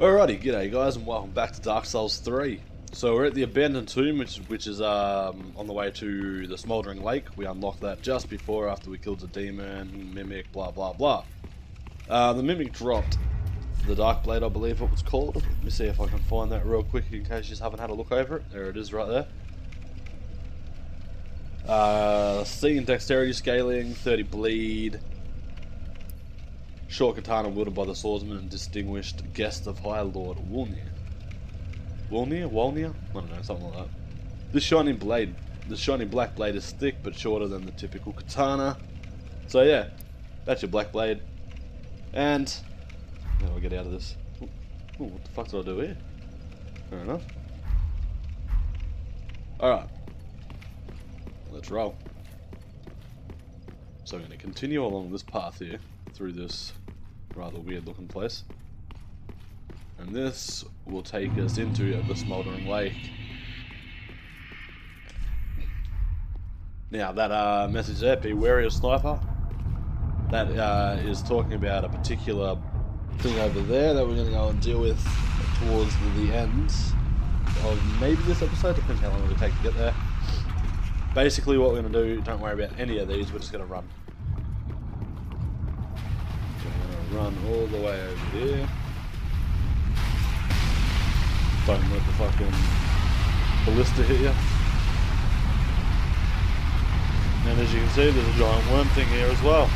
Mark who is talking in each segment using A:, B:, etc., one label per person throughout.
A: Alrighty, g'day guys and welcome back to Dark Souls 3. So we're at the Abandoned Tomb, which is on the way to the Smouldering Lake. We unlocked that just before, after we killed the demon, mimic, blah blah blah. The mimic dropped the Dark Blade, I believe it was called. Let me see if I can find that real quick in case you just haven't had a look over it. There it is right there. C and Dexterity scaling, 30 bleed. Short katana wielded by the swordsman and distinguished guest of High Lord Wolnir. Wolnir? I don't know, something like that. This shiny black blade is thick but shorter than the typical katana. So yeah, that's your black blade. And how do I get out of this? Ooh, what the fuck did I do here? Fair enough. Alright. Let's roll. So I'm going to continue along this path here, through this rather weird looking place. And this will take us into the Smouldering Lake. Now that message there, be wary of sniper, that is talking about a particular thing over there that we're going to go and deal with towards the end of maybe this episode, depends how long it will take to get there. Basically what we're going to do, don't worry about any of these, we're just going to run. Run all the way over here. Don't let the fucking ballista hit you. And as you can see, there's a giant worm thing here as well.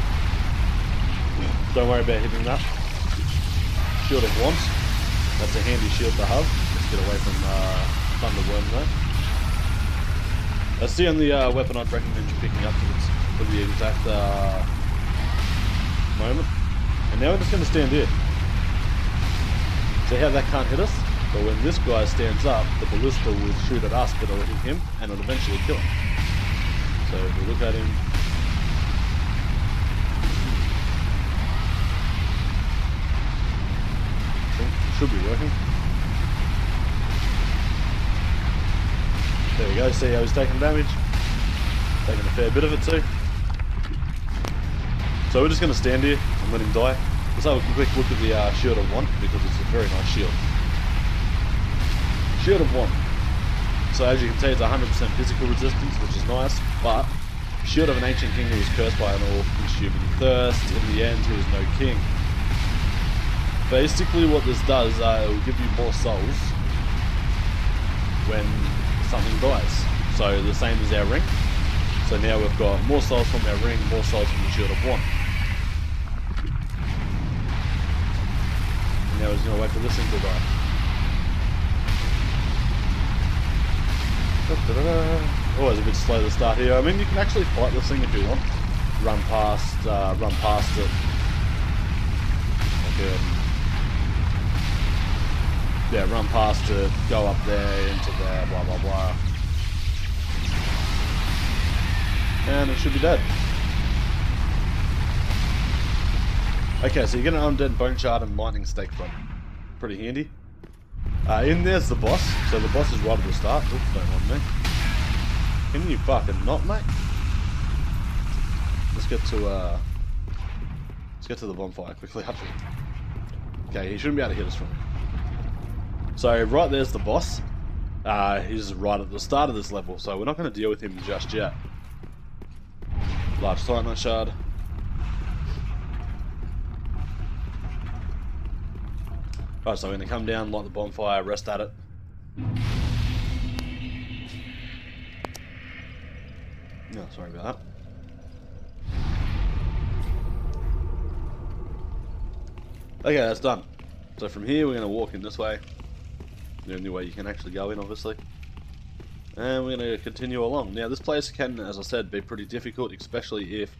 A: Don't worry about hitting that. Shield of Want. That's a handy shield to have. Let's get away from thunder worm though. That's the only weapon I'd recommend you picking up for the exact moment. And now we're just going to stand here. See how that can't hit us? But when this guy stands up, the ballista will shoot at us, but it'll hit him, and it'll eventually kill him. So if we look at him... should be working. There we go, see how he's taking damage? Taking a fair bit of it too. So we're just going to stand here and let him die. Let's have a quick look at the Shield of Want, because it's a very nice shield. Shield of Want. So as you can see, it's 100% physical resistance, which is nice, but Shield of an Ancient King who was cursed by an all-consuming thirst. In the end, he was no king. Basically what this does, it will give you more souls when something dies. So the same as our ring. So now we've got more souls from our ring, more souls from the Shield of Want. And now we're just going to wait for this thing to die. Always a bit slow to start here. I mean, you can actually fight this thing if you want. Run past it. Yeah, run past it, go up there, into there, blah blah blah. And it should be dead. Okay, so you get an undead bone shard and lightning stake from it. Pretty handy. In there's the boss. So the boss is right at the start. Oops, don't mind me. Can you fucking not, mate? Let's get to the bonfire quickly. Okay, he shouldn't be able to hit us from here. So right there's the boss. He's right at the start of this level, so we're not going to deal with him just yet. Large Titanite shard. Alright, so we're going to come down, light the bonfire, rest at it. No, sorry about that. Okay, that's done. So from here we're going to walk in this way. The only way you can actually go in, obviously. And we're going to continue along. Now this place can, as I said, be pretty difficult, especially if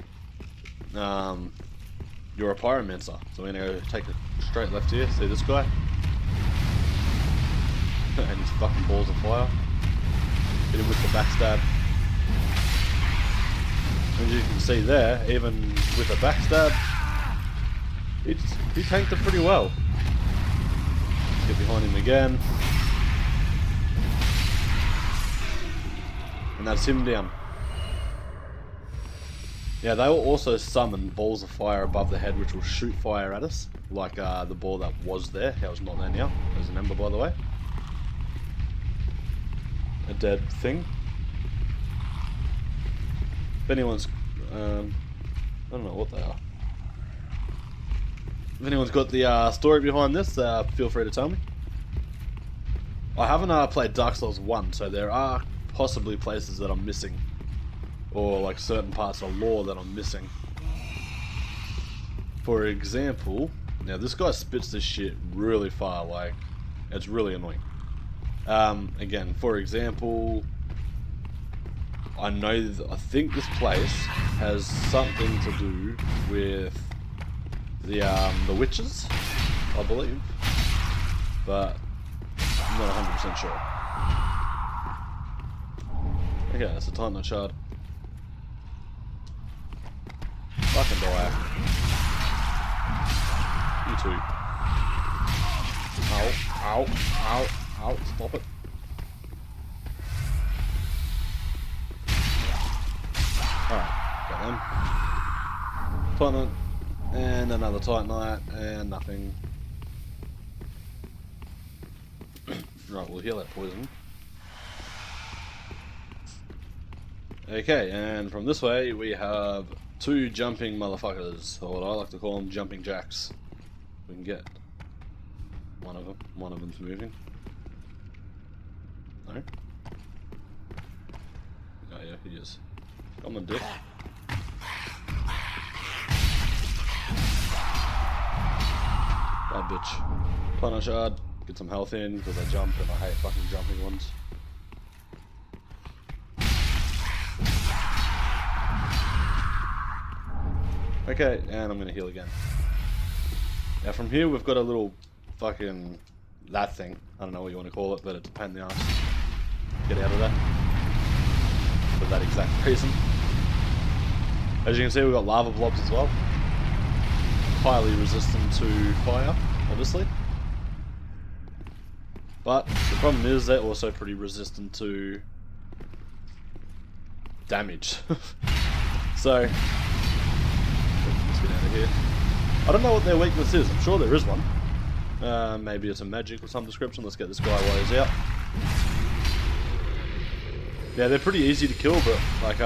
A: you're a pyromancer. So we're going to go take a straight left here. See this guy? And his fucking balls of fire. Hit him with the backstab. As you can see there, even with a backstab, he tanked it pretty well. Let's get behind him again. And that's him down. Yeah, they will also summon balls of fire above the head, which will shoot fire at us, like the ball that was there. That was not there now. There's an ember, by the way. A dead thing. If anyone's, I don't know what they are. If anyone's got the story behind this, feel free to tell me. I haven't played Dark Souls 1, so there are possibly places that I'm missing. Or like certain parts of lore that I'm missing. For example, now this guy spits this shit really far, like, it's really annoying. Again, for example, I think this place has something to do with the witches, I believe, but I'm not 100% sure. Okay, that's a Titanite shard. Fucking die. You too. Ow, ow, ow, ow, stop it. Alright, got them. Titanite, and another Titanite, and nothing. Right, we'll heal that poison. Okay, and from this way we have two jumping motherfuckers, or what I like to call them, jumping jacks. We can get one of them. One of them's moving. No? Oh yeah, he is. Come on, dick. Bad bitch. Titanite shard. Get some health in, because I jump and I hate fucking jumping ones. Okay, and I'm gonna heal again. Now from here we've got a little fucking that thing. I don't know what you want to call it, but it's a pain in the ass. Get out of that. For that exact reason. As you can see, we've got lava blobs as well. Highly resistant to fire, obviously. But the problem is they're also pretty resistant to damage. So let's get out of here. I don't know what their weakness is. I'm sure there is one. Maybe it's a magic of some description. Let's get this guy while he's out. Yeah, they're pretty easy to kill, but like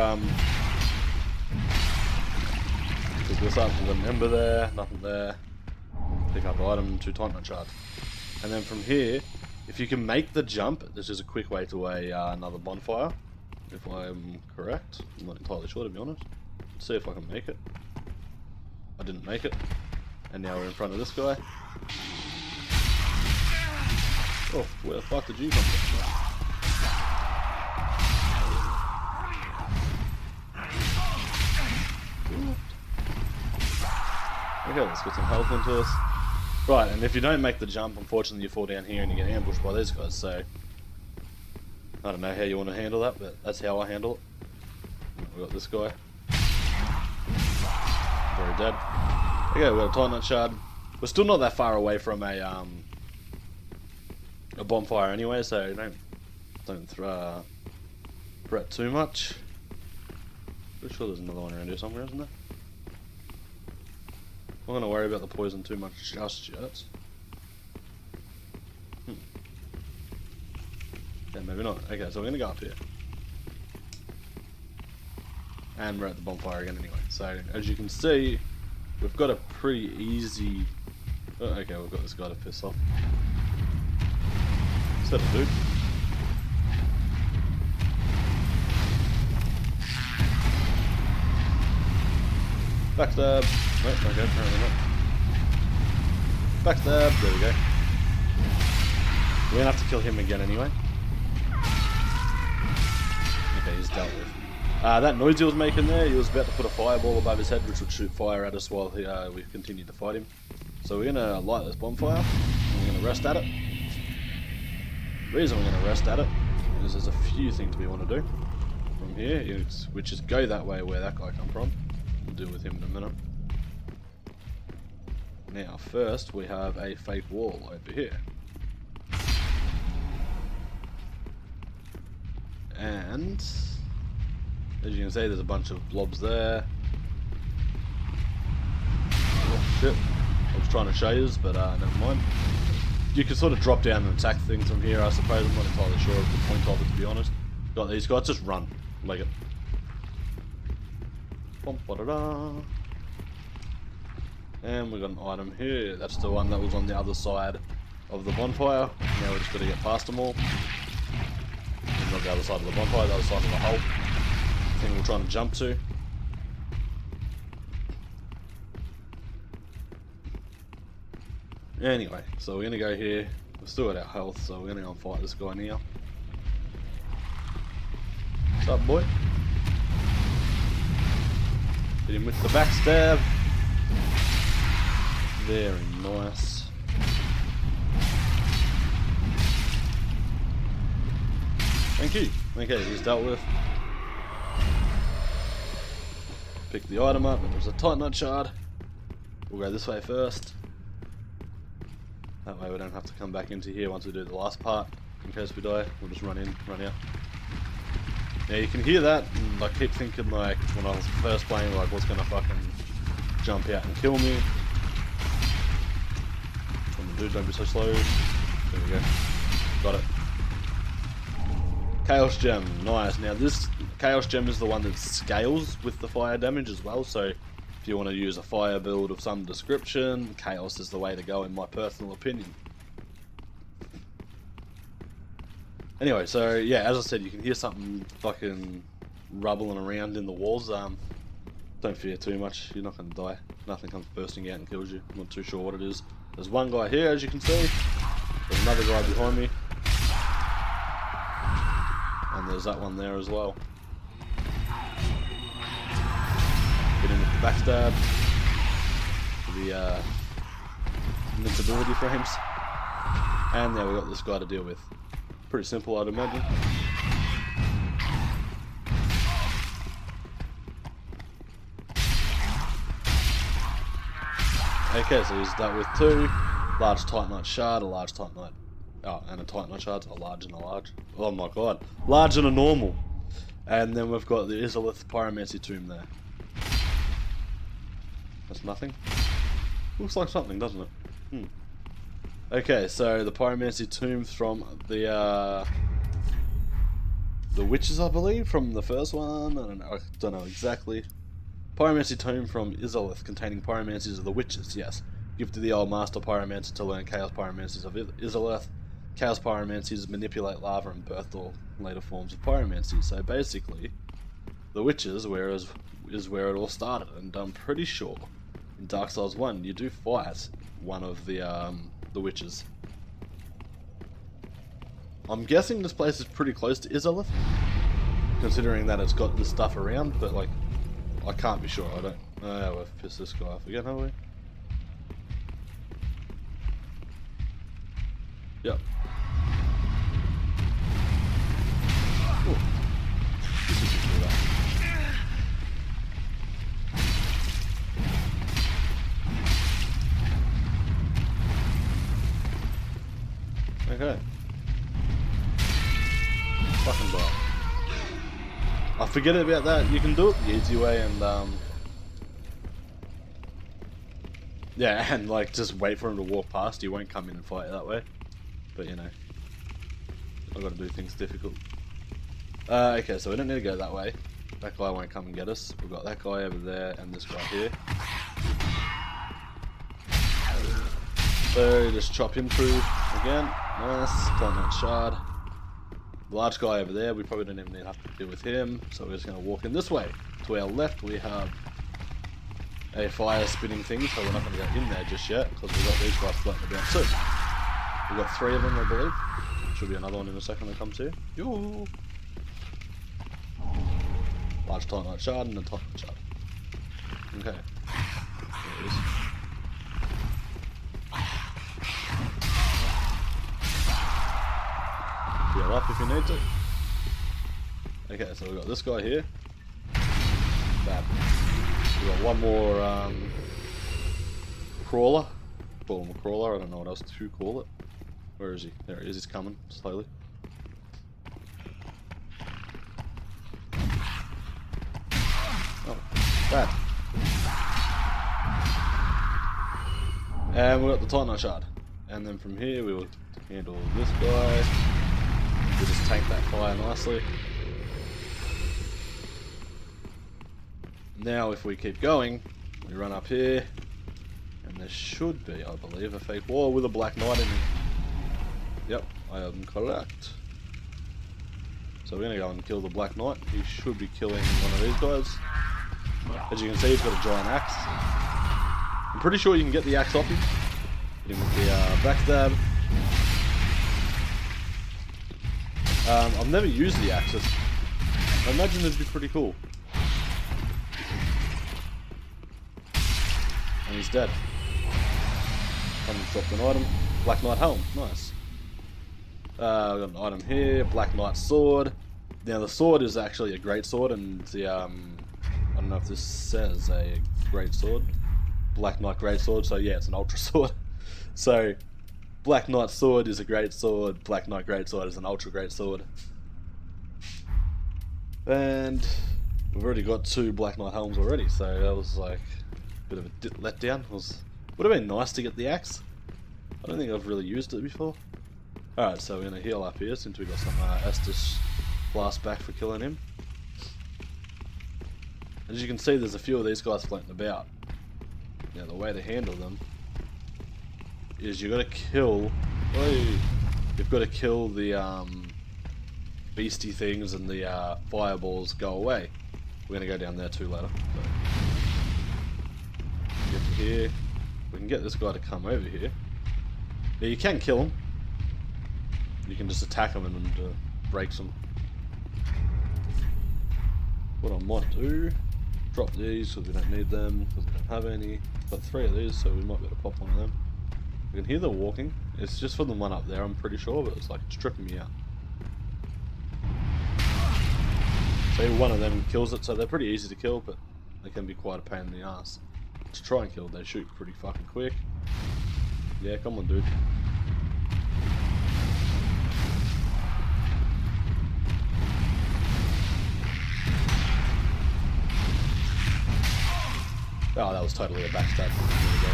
A: pick this up with an ember there, nothing there. Pick up item, 2 Titanite shards. And then from here, if you can make the jump, this is a quick way to another bonfire, if I'm correct. I'm not entirely sure, to be honest. Let's see if I can make it. I didn't make it. And now we're in front of this guy. Oh, where the fuck did you come from? Okay, let's get some health into us. Right, and if you don't make the jump, unfortunately you fall down here and you get ambushed by these guys, so I don't know how you want to handle that, but that's how I handle it. We've got this guy. Very dead. Okay, we've got a Titanite shard. We're still not that far away from a bonfire anyway, so don't fret too much. Pretty sure there's another one around here somewhere, isn't there? I'm not going to worry about the poison too much just yet. Yeah, maybe not. Okay, so we're going to go up here. And we're at the bonfire again anyway. So, as you can see, we've got a pretty easy... Oh, okay, we've got this guy to piss off. Settle, dude. Backstab. Wait, okay, apparently not. Backstab. There we go. We're gonna have to kill him again anyway. Okay, he's dealt with. That noise he was making there, he was about to put a fireball above his head which would shoot fire at us while we continued to fight him. So we're gonna light this bonfire, and we're gonna rest at it. The reason we're gonna rest at it is there's a few things we want to do from here, which is go that way where that guy come from. We'll deal with him in a minute. Now, first we have a fake wall over here. And as you can see, there's a bunch of blobs there. shit. I was trying to show you, but never mind. You can sort of drop down and attack things from here, I suppose. I'm not entirely sure of the point of it, to be honest. Got these guys, just run. Like it. And we got an item here. That's the one that was on the other side of the bonfire. Now we're just got to get past them all. Not the other side of the bonfire, the other side of the hole. Thing we're trying to jump to. Anyway, so we're gonna go here. We've still got our health, so we're gonna go and fight this guy now. What's up, boy? Hit him with the backstab. Very nice. Thank you. Okay, he's dealt with. Pick the item up, and there's a Titanite shard. We'll go this way first. That way we don't have to come back into here once we do the last part. In case we die, we'll just run in, run out. Now you can hear that, and I keep thinking like, when I was first playing, like what's gonna fucking jump out and kill me. Dude, don't be so slow. There we go. Got it. Chaos Gem, nice. Now this Chaos Gem is the one that scales with the fire damage as well, so if you want to use a fire build of some description, Chaos is the way to go in my personal opinion. Anyway, so yeah, as I said, you can hear something fucking rubbling around in the walls. Don't fear too much, you're not going to die. Nothing comes bursting out and kills you. I'm not too sure what it is. There's one guy here, as you can see. There's another guy behind me. And there's that one there as well. Get in with the backstab. For the invincibility frames. And now we've got this guy to deal with. Pretty simple, I'd imagine. Okay, so he's dealt with two. Large Titanite shard, a large Titanite. Oh, and a Titanite shard, a large and a large. Oh my god. Large and a normal. And then we've got the Izalith Pyromancy Tomb there. That's nothing. Looks like something, doesn't it? Okay, so the Pyromancy Tomb from the witches, I believe, from the first one. I don't know exactly. Pyromancy Tomb from Izalith, containing pyromancies of the witches, yes. Give to the old master pyromancer to learn chaos pyromancies of Izalith. Chaos pyromancies manipulate lava and birth all later forms of pyromancy. So basically, the witches is where it all started, and I'm pretty sure in Dark Souls 1 you do fight one of the witches. I'm guessing this place is pretty close to Izalith, considering that it's got this stuff around, but like, I can't be sure, I don't... Oh, we've pissed this guy off again, haven't we? Yep. Ooh. This is just that. Okay. Fucking die. I forget about that. You can do it the easy way and yeah, and like just wait for him to walk past. You won't come in and fight that way. But you know, I've got to do things difficult. Okay, so we don't need to go that way. That guy won't come and get us. We've got that guy over there and this guy here. So just chop him through again. Nice. Titanite shard. The large guy over there, we probably don't even have to deal with him, so we're just going to walk in this way. To our left we have a fire spinning thing, so we're not going to go in there just yet, because we've got these guys floating about too. We've got 3 of them, I believe. Should be another one in a second that comes here. Yoo! Large Titanite shard and a Titanite shard. Okay. There it is. Heal up if you need to. Okay, so we've got this guy here. Bad. We've got one more crawler. Call him a crawler, I don't know what else to call it. Where is he? There he is, he's coming slowly. Oh, bad. And we've got the Titanite Shard. And then from here we will handle this guy. We'll just tank that fire nicely. Now if we keep going, we run up here, and there should be, I believe, a fake wall with a Black Knight in it. Yep, I am correct. So we're going to go and kill the Black Knight. He should be killing one of these guys. As you can see, he's got a giant axe. I'm pretty sure you can get the axe off him. Hit him with the backstab. I've never used the axes. I imagine it'd be pretty cool. And he's dead. Someone's dropped an item. Black Knight helm. Nice. We've got an item here. Black Knight sword. Now the sword is actually a great sword, and the I don't know if this says a great sword. Black Knight great sword. So yeah, it's an ultra sword. So Black Knight sword is a great sword. Black Knight great sword is an ultra great sword. And we've already got 2 Black Knight helms already. So that was like bit of a letdown. Would have been nice to get the axe. I don't think I've really used it before. Alright, so we're going to heal up here since we got some Estus blast back for killing him. As you can see, there's a few of these guys floating about. Now the way to handle them is you've got to kill the beastie things, and the fireballs go away. We're going to go down there too later. So. Get to here. We can get this guy to come over here. Now you can kill him. You can just attack him and break them. What I might do, drop these because we don't need them, because we don't have any. Got 3 of these, so we might be able to pop one of them. We can hear them walking. It's just for the one up there, I'm pretty sure, but it's like it's tripping me out. So one of them kills it, so they're pretty easy to kill, but they can be quite a pain in the ass. To try and kill, they shoot pretty fucking quick. Yeah, come on, dude. Oh, that was totally a backstab. There we go.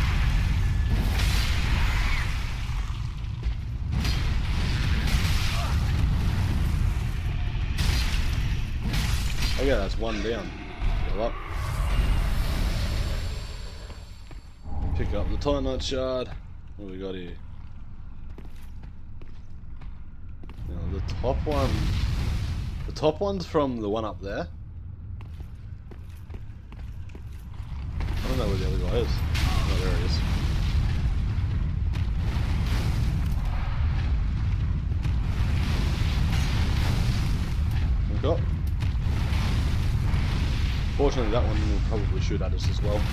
A: Oh yeah, that's 1 down. Go up. Pick up the Titanite Shard. What do we got here? Now the top one's from the one up there. I don't know where the other guy is. Oh, there he is. Look up. Fortunately, that one will probably shoot at us as well. If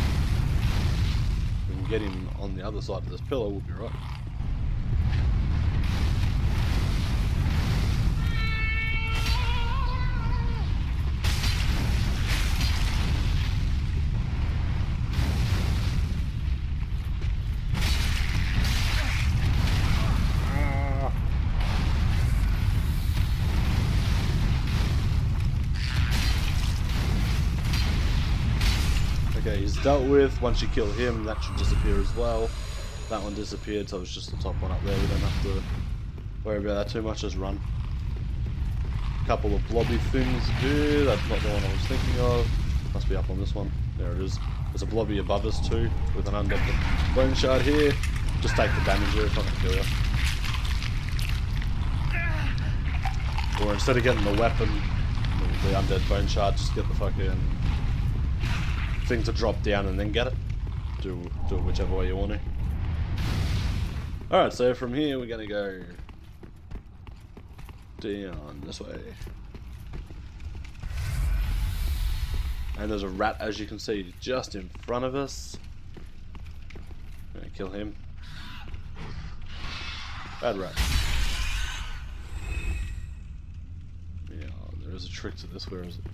A: we can get him on the other side of this pillar, we'll be right. Okay, he's dealt with. Once you kill him, that should disappear as well. That one disappeared, so it's just the top one up there. We don't have to worry about that too much, just run. A couple of blobby things here. That's not the one I was thinking of. Must be up on this one. There it is. There's a blobby above us too, with an undead bone shard here. Just take the damage here, it's not going to kill you. Or instead of getting the weapon, the undead bone shard, just get the fucking thing to drop down and then get it. Do it whichever way you want to. Alright, so from here we're going to go down this way. And there's a rat, as you can see, just in front of us. I'm going to kill him. Bad rat. Yeah, there is a trick to this. Where is it?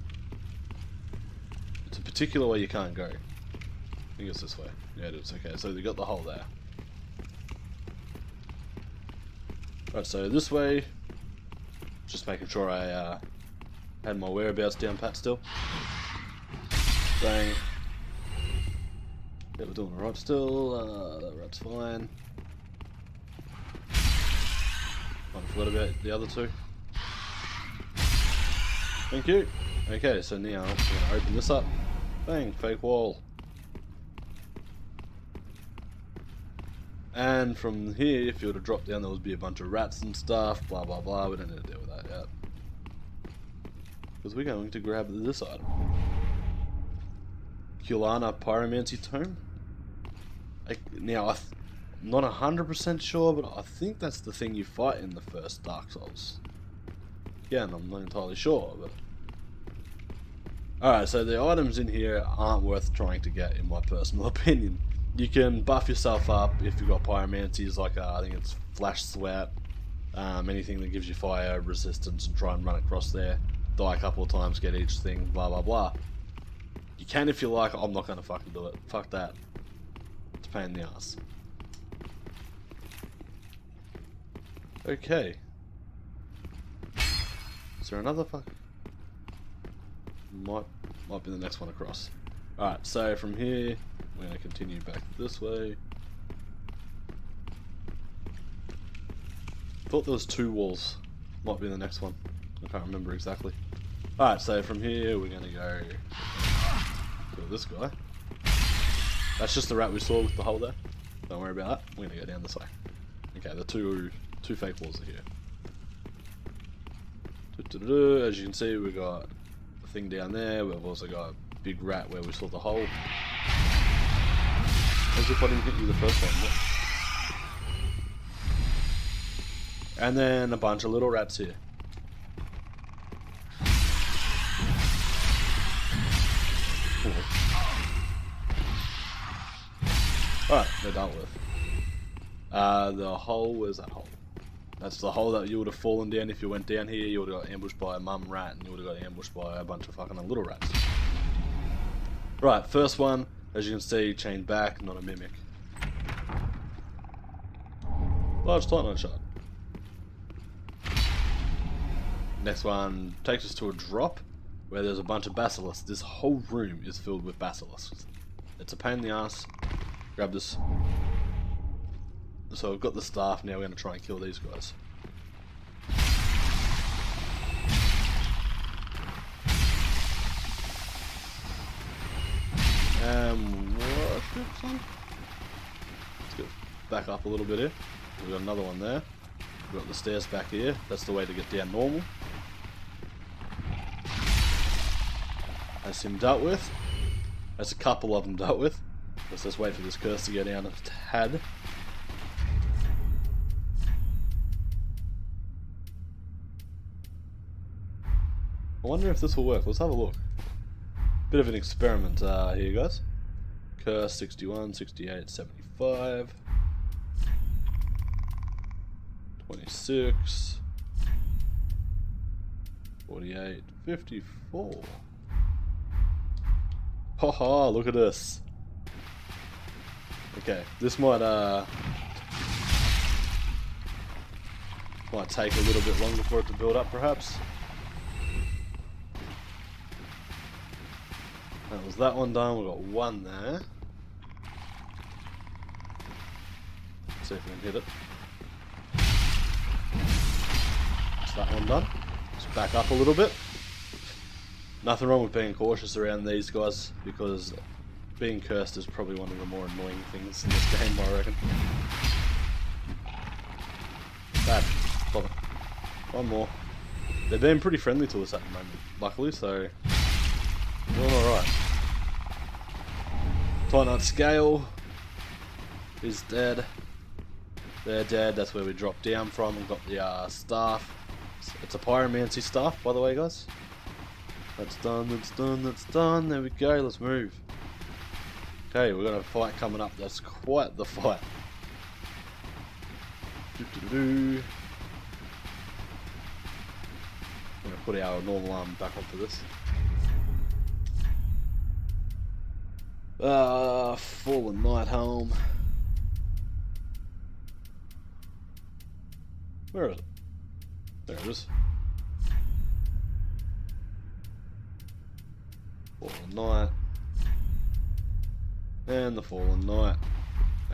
A: It's a particular way you can't go. I think it's this way. Yeah, it is. Okay, so you got the hole there. Right, so this way. Just making sure I had my whereabouts down pat still. Bang. Yeah, we're doing alright still. That's fine. I forgot about the other two. Thank you. Okay, so now I'm going to open this up. Bang, fake wall. And from here, if you were to drop down, there would be a bunch of rats and stuff, blah blah blah. We don't need to deal with that yet. Because we're going to grab this item. Kulana Pyromancy Tome. Now, I'm not 100% sure, but I think that's the thing you fight in the first Dark Souls. Again, I'm not entirely sure, but... Alright, so the items in here aren't worth trying to get, in my personal opinion. You can buff yourself up if you've got pyromancies, like I think it's Flash Sweat, anything that gives you fire resistance, and try and run across there. Die a couple of times, get each thing, blah blah blah. You can if you like. I'm not going to fucking do it. Fuck that. It's a pain in the ass. Okay. Is there another fuck? Might be the next one across. Alright, so from here, we're going to continue back this way. Thought there was two walls. Might be the next one. I can't remember exactly. Alright, so from here, we're going to go to this guy. That's just the rat we saw with the hole there. Don't worry about that. We're going to go down this way. Okay, the two fake walls are here. As you can see, we've got a thing down there. We've also got a big rat where we saw the hole. As if I didn't hit you the first time. What? And then a bunch of little rats here. Alright, they're dealt with. The hole, where's that hole? That's the hole that you would have fallen down if you went down here. You would have got ambushed by a mum rat, and you would have got ambushed by a bunch of fucking little rats. Right, first one, as you can see, chained back, not a mimic. Large Titanite shard. Next one takes us to a drop where there's a bunch of basilisks. This whole room is filled with basilisks. It's a pain in the ass. Grab this. So we've got the staff, now we're going to try and kill these guys. Worship some? Let's go back up a little bit here. We've got another one there. We've got the stairs back here. That's the way to get down normal. That's him dealt with. That's a couple of them dealt with. Let's just wait for this curse to go down a tad. I wonder if this will work. Let's have a look. Bit of an experiment here, guys. Curse 61, 68, 75, 26, 48, 54. Haha, look at this. Okay, this might take a little bit longer for it to build up, perhaps. That was that one done. We've got one there. Let's see if we can hit it. That's that one done. Just back up a little bit. Nothing wrong with being cautious around these guys, because being cursed is probably one of the more annoying things in this game, I reckon. Bad. Bother. One more. They're being pretty friendly to us at the moment, luckily, so doing alright. Titanite Scale is dead. They're dead, that's where we dropped down from. We've got the staff. It's a pyromancy staff, by the way, guys. That's done, that's done, that's done. There we go, let's move. Okay, we've got a fight coming up. That's quite the fight. I'm going to put our normal arm back onto this. Fallen Night Home. Where is it? There it is. Fallen Night. And the Fallen Knight.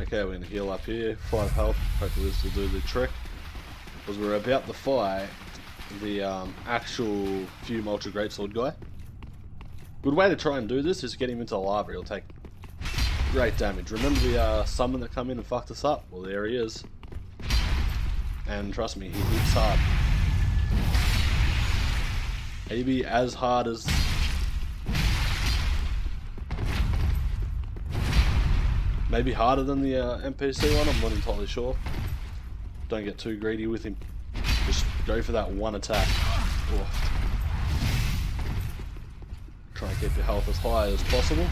A: Okay, we're going to heal up here. 5 health. Hopefully this will do the trick. Because we're about to fight the actual Fume Ultra Greatsword guy. Good way to try and do this is get him into the lava. He'll take great damage. Remember the summon that come in and fucked us up? Well, there he is. And trust me, he hits hard. Maybe as hard as... maybe harder than the NPC one, I'm not entirely sure. Don't get too greedy with him. Just go for that one attack. Oh. Try and keep your health as high as possible.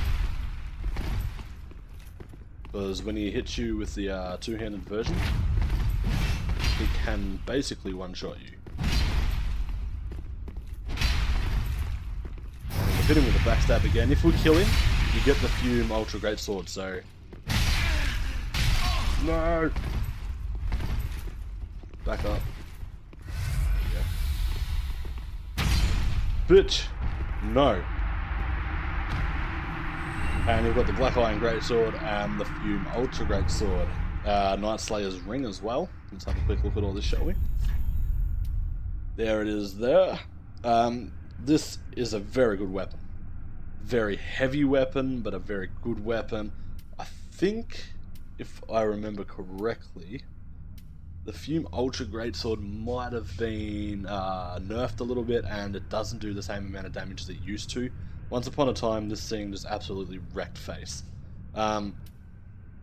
A: Because when he hits you with the two-handed version, he can basically one-shot you. And we'll hit him with a backstab again. If we kill him, you get the Fume Ultra Greatsword, so... no! Back up. Yeah. Bitch! No. And you've got the Black Iron Greatsword and the Fume Ultra Greatsword. Night Slayer's Ring as well. Let's have a quick look at all this, shall we? There it is there. This is a very good weapon. Very heavy weapon, but a very good weapon. I think, if I remember correctly, the Fume Ultra Greatsword might have been nerfed a little bit, and it doesn't do the same amount of damage as it used to. Once upon a time, this thing just absolutely wrecked face. The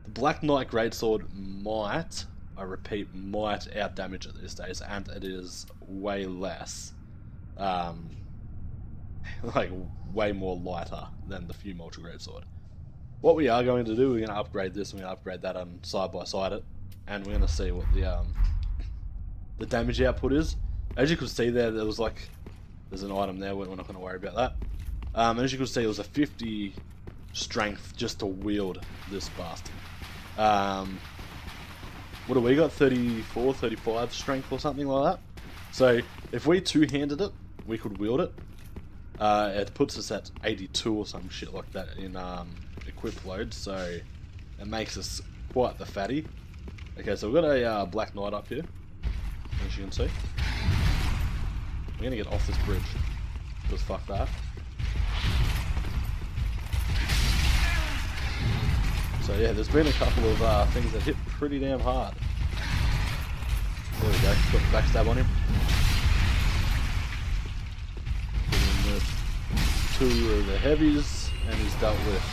A: Black Knight Greatsword might, I repeat, might outdamage it these days, and it is way less, like way more lighter than the Fume Ultra Greatsword. What we are going to do, we're going to upgrade this, and we're going to upgrade that and side by side it, and we're going to see what the damage output is. As you can see there was like, there's an item there, we're not going to worry about that. As you can see, it was a 50 strength just to wield this bastard. What do we got? 34, 35 strength or something like that. So if we two-handed it, we could wield it. It puts us at 82 or some shit like that in equip load, so it makes us quite the fatty. Okay, so we've got a Black Knight up here, as you can see. We're gonna get off this bridge, because fuck that. So yeah, there's been a couple of things that hit pretty damn hard. There we go, got the backstab on him. Put in the 2 of the heavies, and he's dealt with.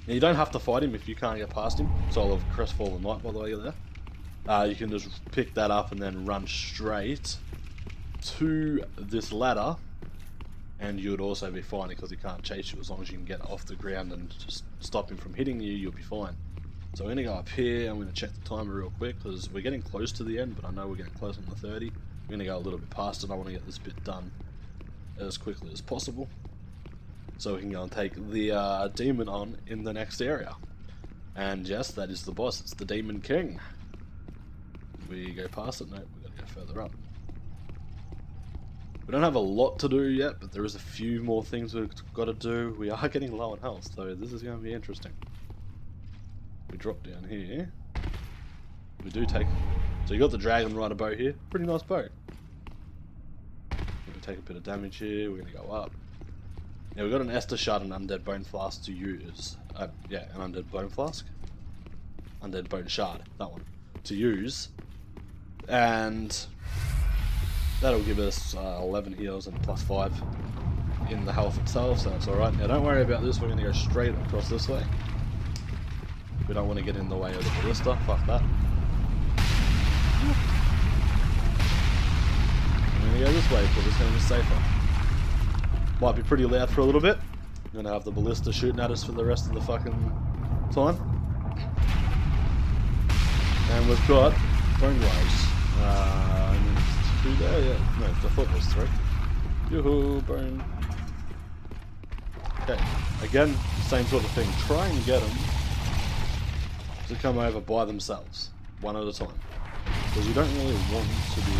A: Now you don't have to fight him if you can't get past him. Soul of Crestfallen Knight, by the way, you're there. You can just pick that up and then run straight to this ladder, and you would also be fine because he can't chase you. As long as you can get off the ground and just stop him from hitting you, you'll be fine. So we're going to go up here, I'm going to check the timer real quick because we're getting close to the end, but I know we're getting close on the 30. We're going to go a little bit past it. I want to get this bit done as quickly as possible, so we can go and take the demon on in the next area. And yes, that is the boss, it's the Demon King. We go past it? No, we've got to go further up. We don't have a lot to do yet, but there is a few more things we've got to do. We are getting low on health, so this is going to be interesting. We drop down here. We do take... So you got the dragon rider bow here. Pretty nice bow. We're going to take a bit of damage here. We're going to go up. Yeah, we've got an Estus Shard and Undead Bone Flask to use. Yeah, an Undead Bone Flask. Undead Bone Shard, that one. To use. And that'll give us 11 heals and plus 5 in the health itself, so that's alright. Now don't worry about this, we're going to go straight across this way. We don't want to get in the way of the ballista, fuck that. I'm going to go this way because it's going to be safer. Might be pretty loud for a little bit. I'm going to have the ballista shooting at us for the rest of the fucking time. And we've got bone gloves. And it's 2 there, yeah. No, I thought it was 3. Yoo-hoo, bone. Okay, again, same sort of thing. Try and get them to come over by themselves, one at a time. Because you don't really want to be...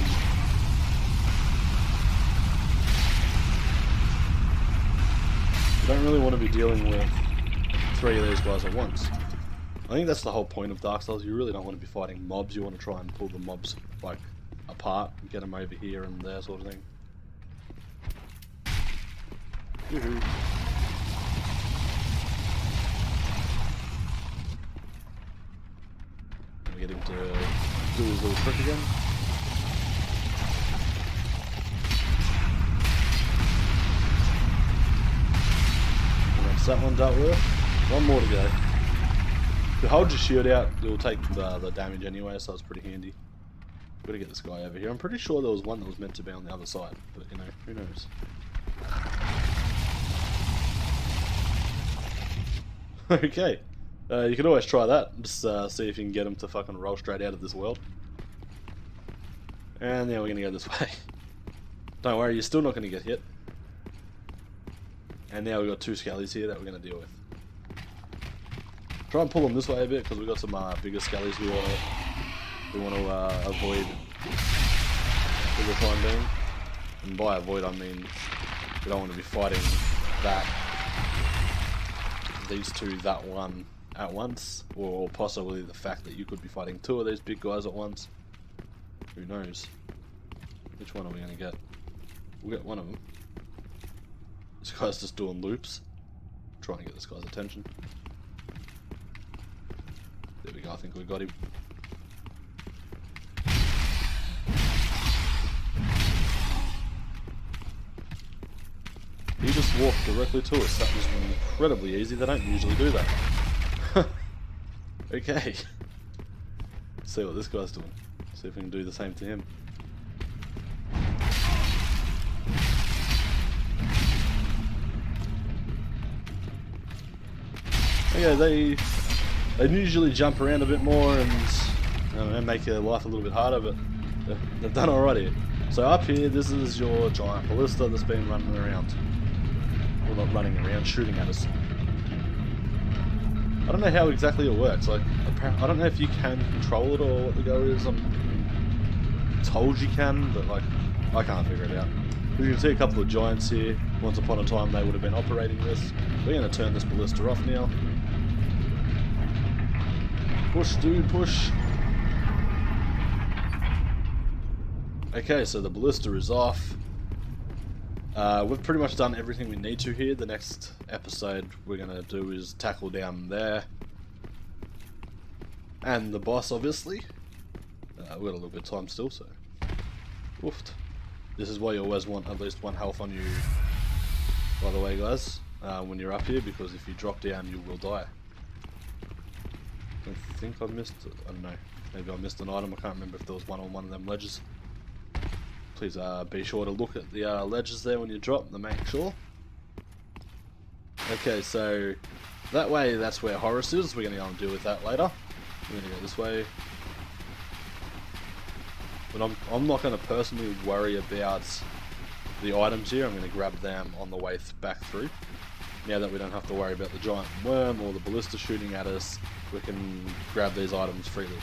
A: You don't really want to be dealing with 3 of these guys at once. I think that's the whole point of Dark Souls. You really don't want to be fighting mobs. You want to try and pull the mobs like apart and get them over here and there, sort of thing. Woohoo. We get him to do his little trick again. And that's that one dealt with. One more to go. If you hold your shield out, it will take the damage anyway, so it's pretty handy. Gotta get this guy over here. I'm pretty sure there was one that was meant to be on the other side, but you know, who knows. Okay, you can always try that. Just see if you can get him to fucking roll straight out of this world. And now we're gonna go this way. Don't worry, you're still not gonna get hit. And now we've got 2 skellies here that we're gonna deal with. Try and pull them this way a bit because we've got some bigger skellies we want to avoid for the time being. And by avoid I mean we don't want to be fighting these 2 that one at once, or possibly the fact that you could be fighting 2 of these big guys at once. Who knows? Which one are we going to get? We'll get one of them. This guy's just doing loops. Trying to get this guy's attention. There we go, I think we got him. He just walked directly to us. That was incredibly easy. They don't usually do that. Okay. Let's see what this guy's doing. See if we can do the same to him. Okay, they usually jump around a bit more and I don't know, make your life a little bit harder, but they've done alright here. So up here, this is your giant ballista that's been running around. Well, not running around, shooting at us. I don't know how exactly it works. Like, I don't know if you can control it or what the go is. I'm told you can, but like, I can't figure it out. You can see a couple of giants here. Once upon a time, they would have been operating this. We're going to turn this ballista off now. Push, dude, push. Okay, so the ballista is off. We've pretty much done everything we need to here. The next episode we're going to do is tackle down there. And the boss, obviously. We've got a little bit of time still, so... Woofed. This is why you always want at least 1 health on you, by the way, guys, when you're up here, because if you drop down, you will die. I think I missed... I don't know. Maybe I missed an item. I can't remember if there was one on one of them ledges. Please be sure to look at the ledges there when you drop to make sure. Okay, so that way, that's where Horus is. We're going to go and deal with that later. We're going to go this way. But I'm not going to personally worry about the items here. I'm going to grab them on the way back through. Now that we don't have to worry about the giant worm or the ballista shooting at us, we can grab these items freely.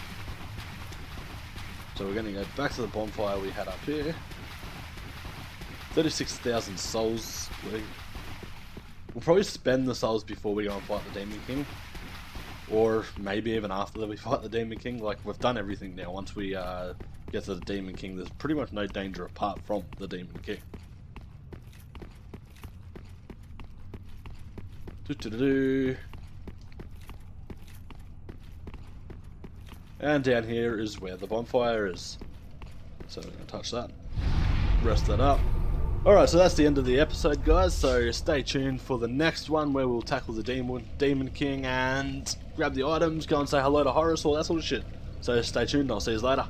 A: So we're going to go back to the bonfire we had up here. 36,000 souls. We'll probably spend the souls before we go and fight the Demon King. Or maybe even after we fight the Demon King. Like, we've done everything now. Once we get to the Demon King, there's pretty much no danger apart from the Demon King. And down here is where the bonfire is. So we're going to touch that. Rest that up. Alright, so that's the end of the episode, guys. So stay tuned for the next one where we'll tackle the Demon King and grab the items, go and say hello to Horus, all that sort of shit. So stay tuned, I'll see you later.